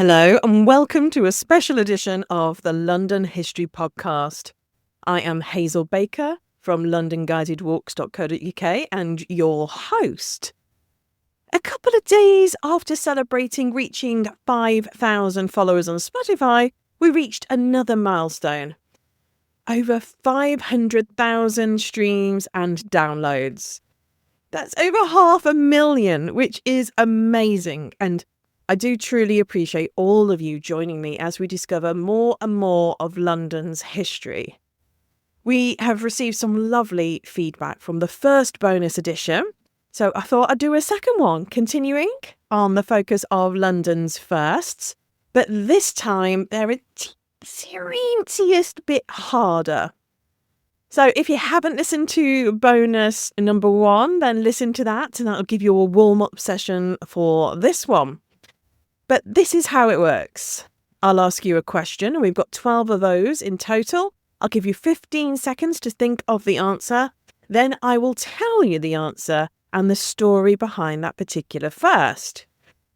Hello and welcome to a special edition of the London History Podcast. I am Hazel Baker from londonguidedwalks.co.uk and your host. A couple of days after celebrating reaching 5,000 followers on Spotify, we reached another milestone. Over 500,000 streams and downloads. That's over 500,000, which is amazing, and I do truly appreciate all of you joining me as we discover more and more of London's history. We have received some lovely feedback from the first bonus edition, so I thought I'd do a second one, continuing on the focus of London's firsts, but this time they're a teeniest bit harder. So if you haven't listened to bonus number 1, then listen to that and that'll give you a warm-up session for this one. But this is how it works. I'll ask you a question. We've got 12 of those in total. I'll give you 15 seconds to think of the answer. Then I will tell you the answer and the story behind that particular first.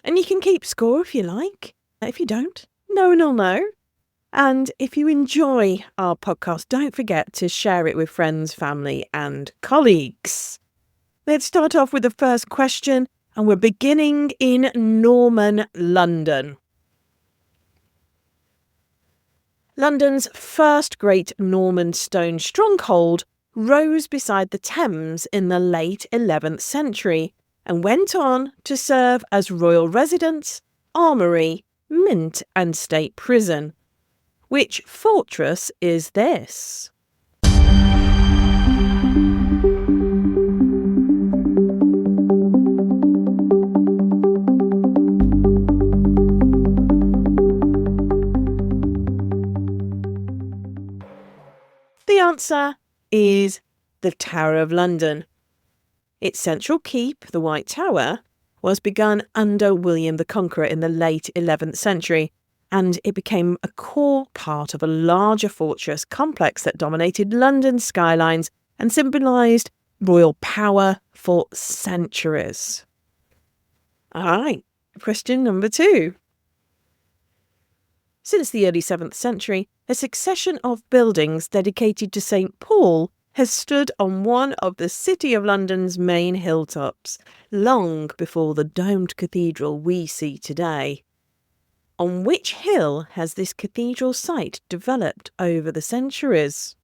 And you can keep score if you like. If you don't, no one will know. And if you enjoy our podcast, don't forget to share it with friends, family and colleagues. Let's start off with the first question. And we're beginning in Norman London. London's first great Norman stone stronghold rose beside the Thames in the late 11th century and went on to serve as royal residence, armoury, mint and state prison. Which fortress is this? The answer is the Tower of London. Its central keep, the White Tower, was begun under William the Conqueror in the late 11th century, and it became a core part of a larger fortress complex that dominated London's skylines and symbolised royal power for centuries. All right, question number 2. Since the early 7th century, a succession of buildings dedicated to St. Paul has stood on one of the City of London's main hilltops, long before the domed cathedral we see today. On which hill has this cathedral site developed over the centuries?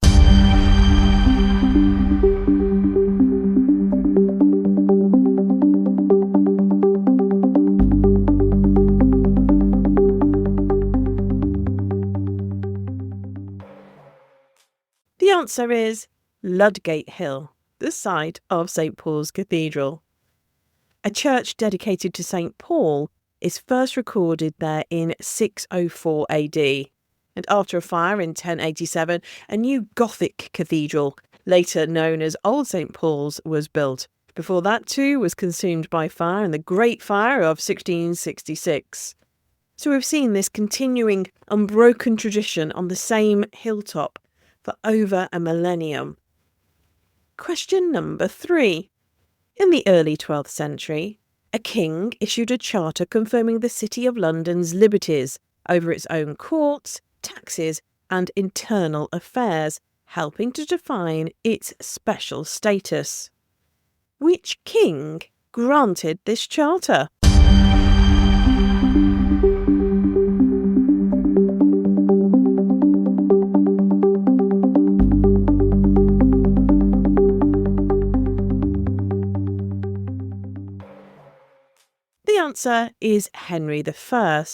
The answer is Ludgate Hill, the site of St. Paul's Cathedral. A church dedicated to St. Paul is first recorded there in 604 AD, and after a fire in 1087, a new Gothic cathedral, later known as Old St. Paul's, was built. Before that too was consumed by fire in the Great Fire of 1666. So we've seen this continuing unbroken tradition on the same hilltop for over a millennium. Question number 3. In the early 12th century, a king issued a charter confirming the City of London's liberties over its own courts, taxes and internal affairs, helping to define its special status. Which king granted this charter? The answer is Henry I.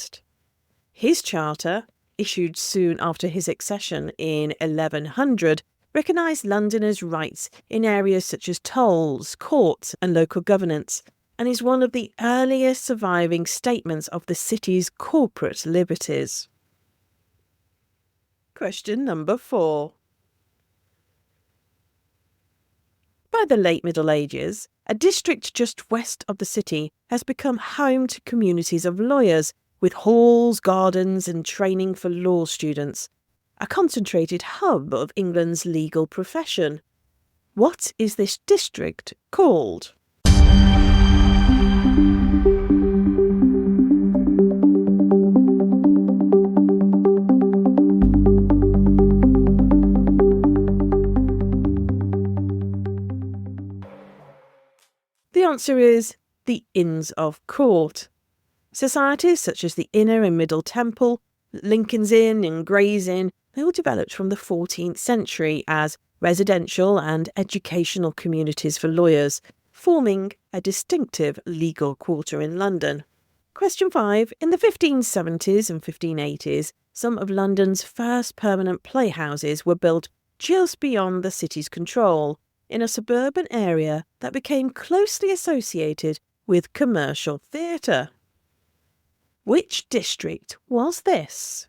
His charter, issued soon after his accession in 1100, recognised Londoners' rights in areas such as tolls, courts and local governance, and is one of the earliest surviving statements of the city's corporate liberties. Question number 4. By the late Middle Ages, a district just west of the city has become home to communities of lawyers with halls, gardens and training for law students, a concentrated hub of England's legal profession. What is this district called? answer is the Inns of Court. Societies such as the Inner and Middle Temple, Lincoln's Inn and Gray's Inn, they all developed from the 14th century as residential and educational communities for lawyers, forming a distinctive legal quarter in London. Question 5. In the 1570s and 1580s, some of London's first permanent playhouses were built just beyond the city's control, in a suburban area that became closely associated with commercial theatre. Which district was this?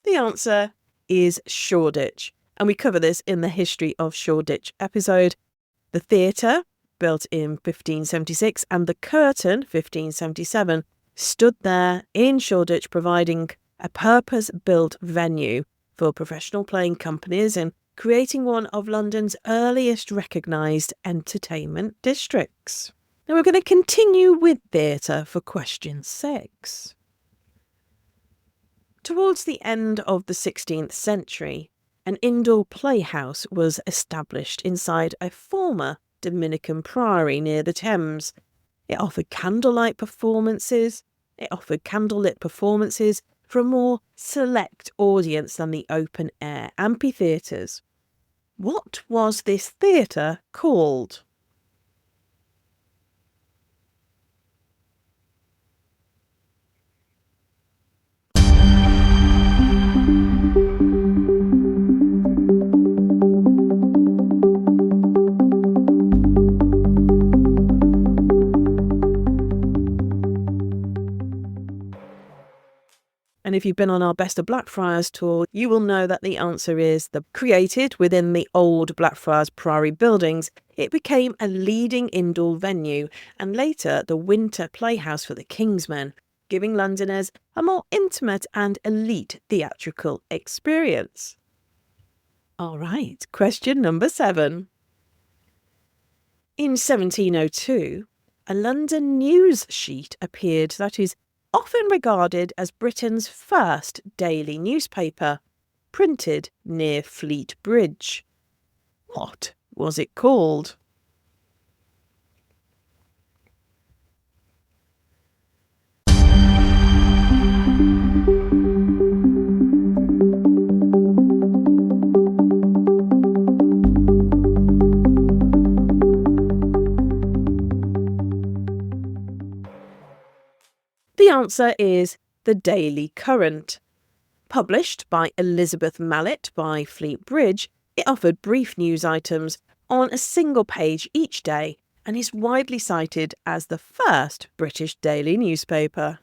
The answer is Shoreditch, and we cover this in the History of Shoreditch episode. The theatre, built in 1576, and the curtain, 1577, stood there in Shoreditch, providing a purpose-built venue for professional playing companies and creating one of London's earliest recognised entertainment districts. Now we're going to continue with theatre for question 6. Towards the end of the 16th century, an indoor playhouse was established inside a former Dominican priory near the Thames. It offered candlelit performances for a more select audience than the open-air amphitheatres. What was this theatre called? And if you've been on our Best of Blackfriars tour, you will know that the answer is created within the old Blackfriars Priory buildings. It became a leading indoor venue and later the winter playhouse for the Kingsmen, giving Londoners a more intimate and elite theatrical experience. All right, question number 7. In 1702, a London news sheet appeared that is often regarded as Britain's first daily newspaper, printed near Fleet Bridge. What was it called? The answer is the Daily Current. Published by Elizabeth Mallet by Fleet Bridge, it offered brief news items on a single page each day and is widely cited as the first British daily newspaper.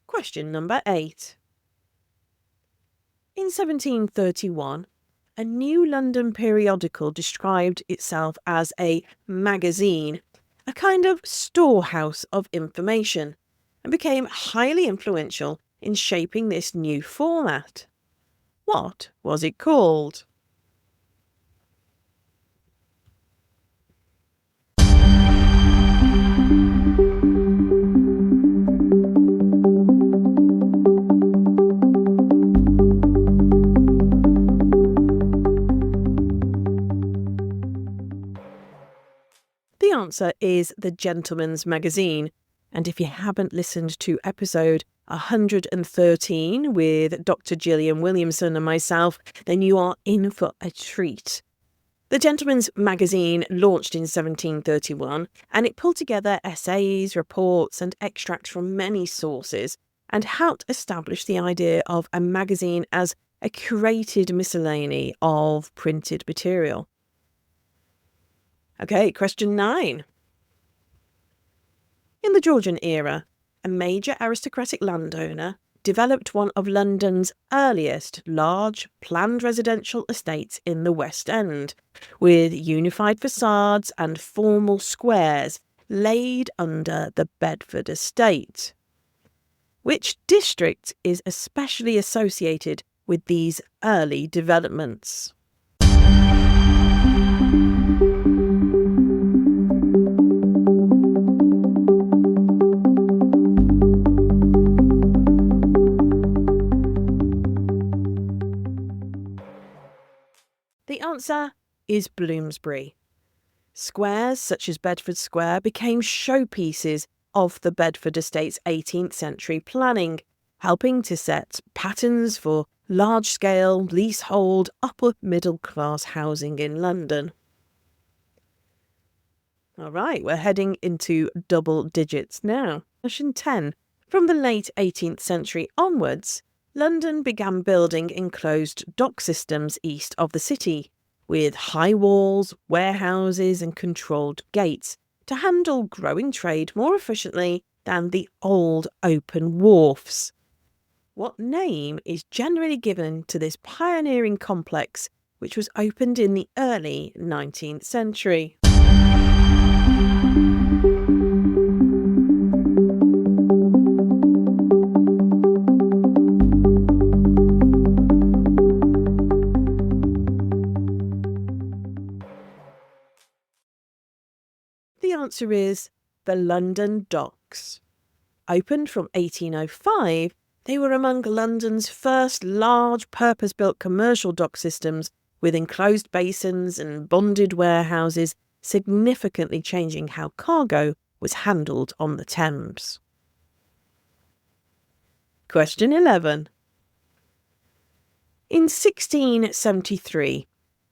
Question number 8. In 1731, a new London periodical described itself as a magazine, a kind of storehouse of information, and became highly influential in shaping this new format. What was it called? The answer is the Gentleman's Magazine, and if you haven't listened to episode 113 with Dr. Gillian Williamson and myself, then you are in for a treat. The Gentleman's Magazine launched in 1731, and it pulled together essays, reports and extracts from many sources and helped establish the idea of a magazine as a curated miscellany of printed material. Okay, question 9. In the Georgian era, a major aristocratic landowner developed one of London's earliest large planned residential estates in the West End, with unified facades and formal squares laid under the Bedford estate. Which district is especially associated with these early developments? The answer is Bloomsbury. Squares such as Bedford Square became showpieces of the Bedford Estate's 18th century planning, helping to set patterns for large-scale, leasehold, upper-middle-class housing in London. All right, we're heading into double digits now. Question 10. From the late 18th century onwards, London began building enclosed dock systems east of the city, with high walls, warehouses and controlled gates to handle growing trade more efficiently than the old open wharfs. What name is generally given to this pioneering complex, which was opened in the early 19th century? The answer is the London Docks. Opened from 1805, they were among London's first large purpose-built commercial dock systems with enclosed basins and bonded warehouses, significantly changing how cargo was handled on the Thames. Question 11. In 1673,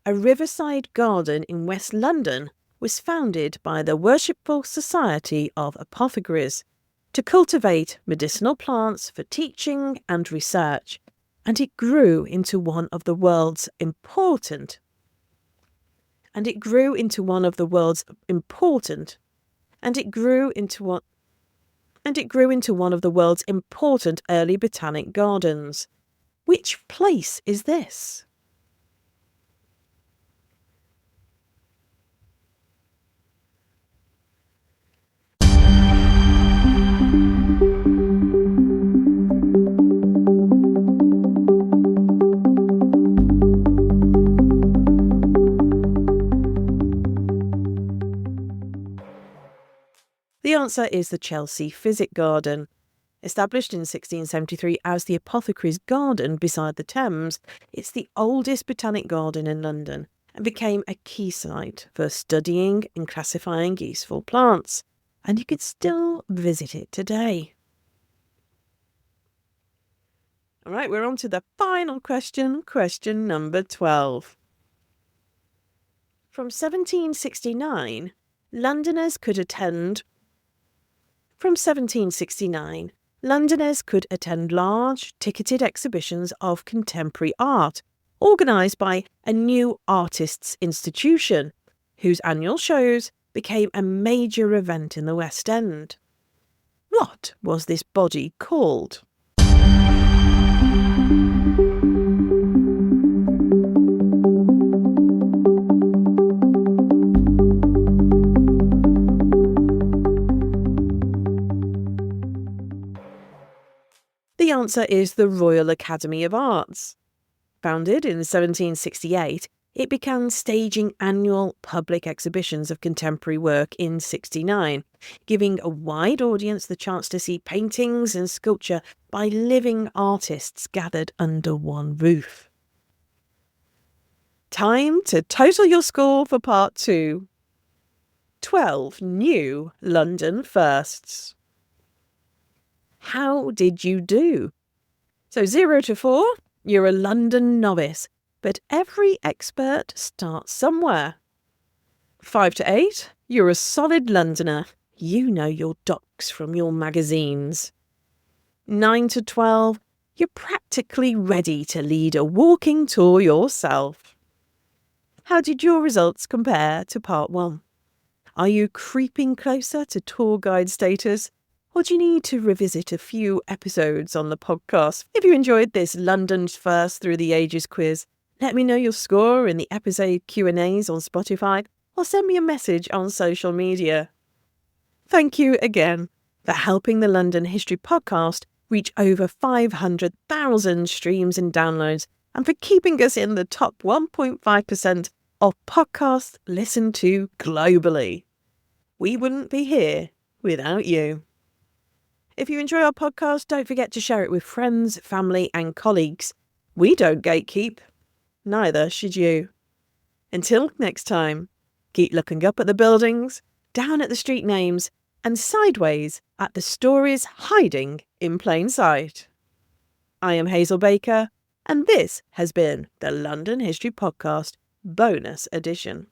a riverside garden in West London was founded by the Worshipful Society of Apothecaries to cultivate medicinal plants for teaching and research, and it grew into one of the world's important early botanic gardens. Which place is this? The answer is the Chelsea Physic Garden. Established in 1673 as the Apothecaries Garden beside the Thames, it's the oldest botanic garden in London and became a key site for studying and classifying useful plants, and you could still visit it today. All right, we're on to the final question, question number 12. From 1769, Londoners could attend large, ticketed exhibitions of contemporary art, organised by a new artists' institution, whose annual shows became a major event in the West End. What was this body called? The answer is the Royal Academy of Arts. Founded in 1768, it began staging annual public exhibitions of contemporary work in 69, giving a wide audience the chance to see paintings and sculpture by living artists gathered under one roof. Time to total your score for part 2. 12 new London firsts. How did you do? So 0 to 4, you're a London novice, but every expert starts somewhere. 5 to 8, you're a solid Londoner. You know your docks from your magazines. 9 to 12, you're practically ready to lead a walking tour yourself. How did your results compare to part 1? Are you creeping closer to tour guide status? Or do you need to revisit a few episodes on the podcast? If you enjoyed this London First Through the Ages quiz, let me know your score in the episode Q&As on Spotify or send me a message on social media. Thank you again for helping the London History Podcast reach over 500,000 streams and downloads, and for keeping us in the top 1.5% of podcasts listened to globally. We wouldn't be here without you. If you enjoy our podcast, don't forget to share it with friends, family, and colleagues. We don't gatekeep. Neither should you. Until next time, keep looking up at the buildings, down at the street names, and sideways at the stories hiding in plain sight. I am Hazel Baker, and this has been the London History Podcast Bonus Edition.